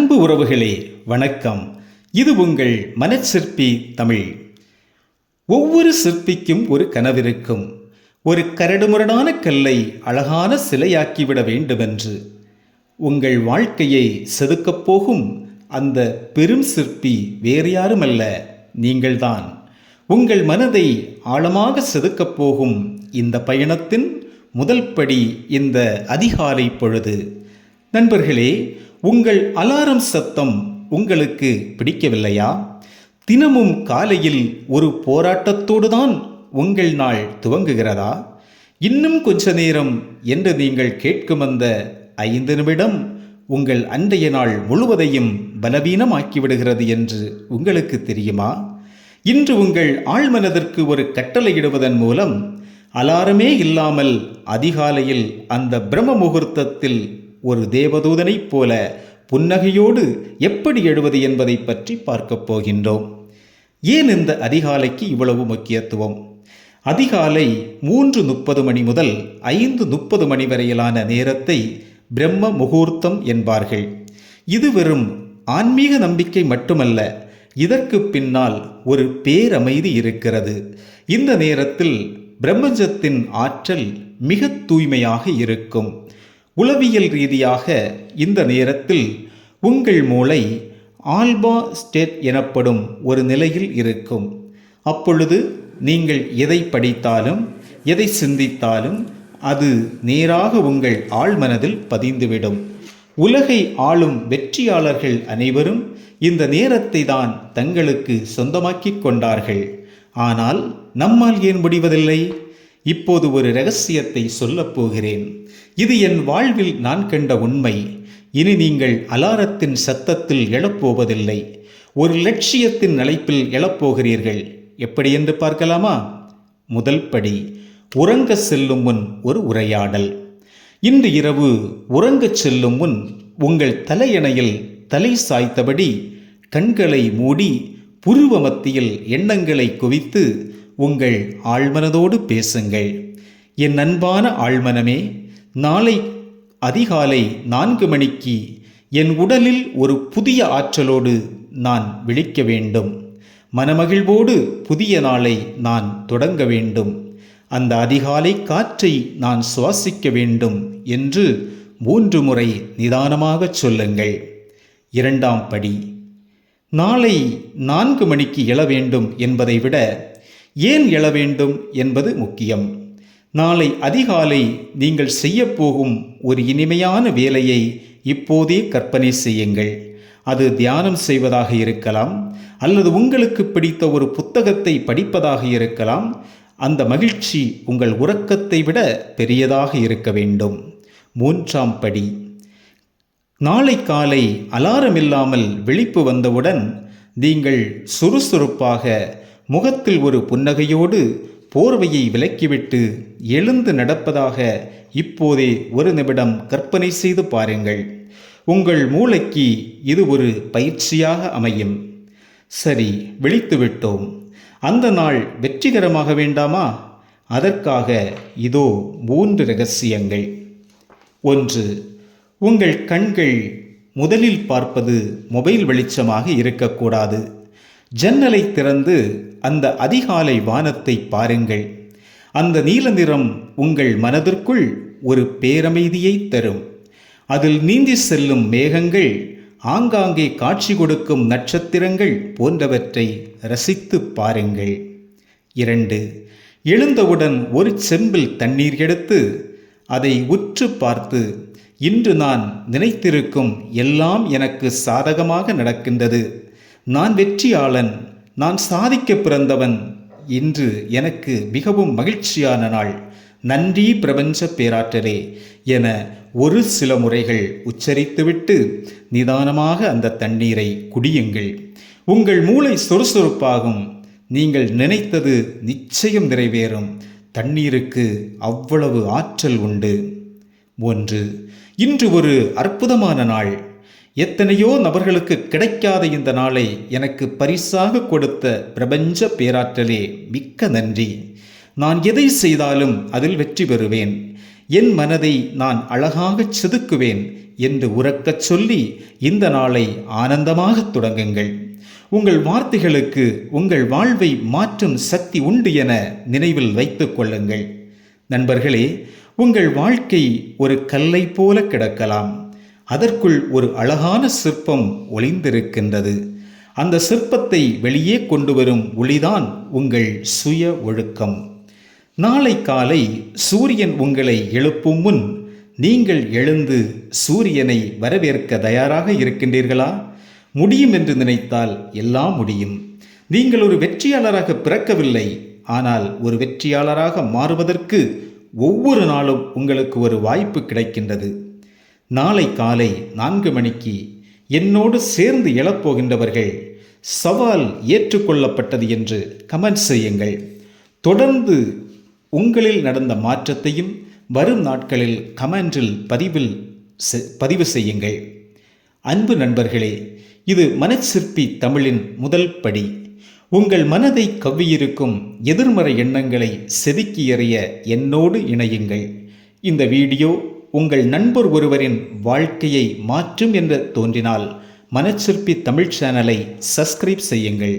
அன்பு உறவுகளே வணக்கம். இது உங்கள் மனச்சிற்பி தமிழ். ஒவ்வொரு சிற்பிக்கும் ஒரு கனவிருக்கும். ஒரு கரடுமுரடான கல்லை அழகான சிலையாக்கிவிட வேண்டுமென்று. உங்கள் வாழ்க்கையை செதுக்கப் போகும் அந்த பெரும் சிற்பி வேறு யாருமல்ல, நீங்கள்தான். உங்கள் மனதை ஆழமாக செதுக்கப் போகும் இந்த பயணத்தின் முதல் படி இந்த அதிகாலை பொழுது. நண்பர்களே, உங்கள் அலாரம் சத்தம் உங்களுக்கு பிடிக்கவில்லையா? தினமும் காலையில் ஒரு போராட்டத்தோடு தான் உங்கள் நாள் துவங்குகிறதா? இன்னும் கொஞ்ச நேரம் என்று நீங்கள் கேட்கும் அந்த 5 நிமிடம் உங்கள் அன்றைய நாள் முழுவதையும் பலவீனமாக்கிவிடுகிறது என்று உங்களுக்கு தெரியுமா? இன்று உங்கள் ஆழ்மனதிற்கு ஒரு கட்டளையிடுவதன் மூலம் அலாரமே இல்லாமல் அதிகாலையில் அந்த பிரம்ம முகூர்த்தத்தில் ஒரு தேவதூதனைப் போல புன்னகையோடு எப்படி எழுவது என்பதை பற்றி பார்க்கப் போகின்றோம். ஏன் இந்த அதிகாலைக்கு இவ்வளவு முக்கியத்துவம்? அதிகாலை 3:30 மணி முதல் 5:30 மணி வரையிலான நேரத்தை பிரம்ம முகூர்த்தம் என்பார்கள். இது வெறும் ஆன்மீக நம்பிக்கை மட்டுமல்ல, இதற்கு பின்னால் ஒரு பேரமைதி இருக்கிறது. இந்த நேரத்தில் பிரபஞ்சத்தின் ஆற்றல் மிக தூய்மையாக இருக்கும். உளவியல் ரீதியாக இந்த நேரத்தில் உங்கள் மூளை ஆல்பா ஸ்டேட் எனப்படும் ஒரு நிலையில் இருக்கும். அப்பொழுது நீங்கள் எதை படித்தாலும் எதை சிந்தித்தாலும் அது நேராக உங்கள் ஆழ்மனதில் பதிந்துவிடும். உலகை ஆளும் வெற்றியாளர்கள் அனைவரும் இந்த நேரத்தை தான் தங்களுக்கு சொந்தமாக்கிக் கொண்டார்கள். ஆனால் நம்மால் ஏன் முடிவதில்லை? இப்போது ஒரு இரகசியத்தை சொல்லப் போகிறேன். இது என் வாழ்வில் நான் கண்ட உண்மை. இனி நீங்கள் அலாரத்தின் சத்தத்தில் எழப்போவதில்லை, ஒரு லட்சியத்தின் அழைப்பில் எழப்போகிறீர்கள். எப்படி என்று பார்க்கலாமா? முதல் படி, உறங்க செல்லும் முன் ஒரு உரையாடல். இன்று இரவு உறங்கச் செல்லும் முன் உங்கள் தலையணையில் தலை சாய்த்தபடி கண்களை மூடி புருவ மத்தியில் எண்ணங்களை குவித்து உங்கள் ஆழ்மனதோடு பேசுங்கள். என் அன்பான ஆழ்மனமே, நாளை அதிகாலை 4 மணிக்கு என் உடலில் ஒரு புதிய ஆற்றலோடு நான் விழிக்க வேண்டும். மனமகிழ்வோடு புதிய நாளை நான் தொடங்க வேண்டும். அந்த அதிகாலை காற்றை நான் சுவாசிக்க வேண்டும் என்று 3 முறை நிதானமாகச் சொல்லுங்கள். 2ஆம் படி, நாளை 4 மணிக்கு எழ வேண்டும் என்பதை விட ஏன் எழ வேண்டும் என்பது முக்கியம். நாளை அதிகாலை நீங்கள் செய்யப்போகும் ஒரு இனிமையான வேலையை இப்போதே கற்பனை செய்யுங்கள். அது தியானம் செய்வதாக இருக்கலாம், அல்லது உங்களுக்கு பிடித்த ஒரு புத்தகத்தை படிப்பதாக இருக்கலாம். அந்த மகிழ்ச்சி உங்கள் உறக்கத்தை விட பெரியதாக இருக்க வேண்டும். 3ஆம் படி, நாளை காலை அலாரம் இல்லாமல் விழிப்பு வந்தவுடன் நீங்கள் சுறுசுறுப்பாக முகத்தில் ஒரு புன்னகையோடு போர்வையை விலக்கிவிட்டு எழுந்து நடப்பதாக இப்போதே ஒரு நிமிடம் கற்பனை செய்து பாருங்கள். உங்கள் மூளைக்கு இது ஒரு பயிற்சியாக அமையும். சரி, விழித்துவிட்டோம். அந்த நாள் வெற்றிகரமாக வேண்டாமா? அதற்காக இதோ 3 இரகசியங்கள். 1. உங்கள் கண்கள் முதலில் பார்ப்பது மொபைல் வெளிச்சமாக இருக்கக்கூடாது. ஜன்னலை திறந்து அந்த அதிகாலை வானத்தை பாருங்கள். அந்த நீல நிறம் உங்கள் மனதிற்குள் ஒரு பேரமைதியை தரும். அதில் நீந்தி செல்லும் மேகங்கள், ஆங்காங்கே காட்சி கொடுக்கும் நட்சத்திரங்கள் போன்றவற்றை ரசித்து பாருங்கள். 2. எழுந்தவுடன் ஒரு செம்பில் தண்ணீர் எடுத்து அதை உற்று பார்த்து, இன்று நான் நினைத்திருக்கும் எல்லாம் எனக்கு சாதகமாக நடக்கின்றது, நான் வெற்றியாளன், நான் சாதிக்க பிறந்தவன், இன்று எனக்கு மிகவும் மகிழ்ச்சியான நாள், நன்றி பிரபஞ்ச பேராற்றலே என ஒரு சில முறைகள் உச்சரித்துவிட்டு நிதானமாக அந்த தண்ணீரை குடியுங்கள். உங்கள் மூளை சுறுசுறுப்பாகும். நீங்கள் நினைத்தது நிச்சயம் நிறைவேறும். தண்ணீருக்கு அவ்வளவு ஆற்றல் உண்டு. 1. இன்று ஒரு அற்புதமான நாள். எத்தனையோ நபர்களுக்கு கிடைக்காத இந்த நாளை எனக்கு பரிசாக கொடுத்த பிரபஞ்ச பேராற்றலே மிக்க நன்றி. நான் எதை செய்தாலும் அதில் வெற்றி பெறுவேன். என் மனதை நான் அழகாகச் செதுக்குவேன் என்று உரக்கச் சொல்லி இந்த நாளை ஆனந்தமாகத் தொடங்குங்கள். உங்கள் வார்த்தைகளுக்கு உங்கள் வாழ்வை மாற்றும் சக்தி உண்டு என நினைவில் வைத்துக் கொள்ளுங்கள். நண்பர்களே, உங்கள் வாழ்க்கை ஒரு கல்லை போல கிடக்கலாம். அதற்குள் ஒரு அழகான சிற்பம் ஒளிந்திருக்கின்றது. அந்த சிற்பத்தை வெளியே கொண்டு வரும் ஒளிதான் உங்கள் சுய ஒழுக்கம். நாளை காலை சூரியன் உங்களை எழுப்பும் முன் நீங்கள் எழுந்து சூரியனை வரவேற்க தயாராக இருக்கின்றீர்களா? முடியும் என்று நினைத்தால் எல்லாம் முடியும். நீங்கள் ஒரு வெற்றியாளராக பிறக்கவில்லை, ஆனால் ஒரு வெற்றியாளராக மாறுவதற்கு ஒவ்வொரு நாளும் உங்களுக்கு ஒரு வாய்ப்பு கிடைக்கின்றது. நாளை காலை 4 மணிக்கு என்னோடு சேர்ந்து எழப்போகின்றவர்கள் சவால் ஏற்றுக்கொள்ளப்பட்டது என்று கமெண்ட் செய்யுங்கள். தொடர்ந்து உங்களில் நடந்த மாற்றத்தையும் வரும் நாட்களில் கமெண்டில் பதிவு செய்யுங்கள். அன்பு நண்பர்களே, இது மனச்சிற்பி தமிழின் முதல் படி. உங்கள் மனதை கவ்வியிருக்கும் எதிர்மறை எண்ணங்களை செதுக்கி எறிய என்னோடு இணையுங்கள். இந்த வீடியோ உங்கள் நண்பர் ஒருவரின் வாழ்க்கையை மாற்றும் என்று தோன்றினால் மனச்சிற்பி தமிழ் சேனலை சப்ஸ்கிரைப் செய்யுங்கள்.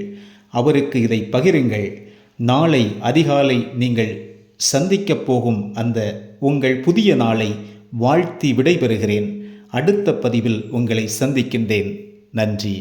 அவருக்கு இதை பகிருங்கள். நாளை அதிகாலை நீங்கள் சந்திக்கப் போகும் அந்த உங்கள் புதிய நாளை வாழ்த்தி விடைபெறுகிறேன். அடுத்த பதிவில் உங்களை சந்திக்கின்றேன். நன்றி.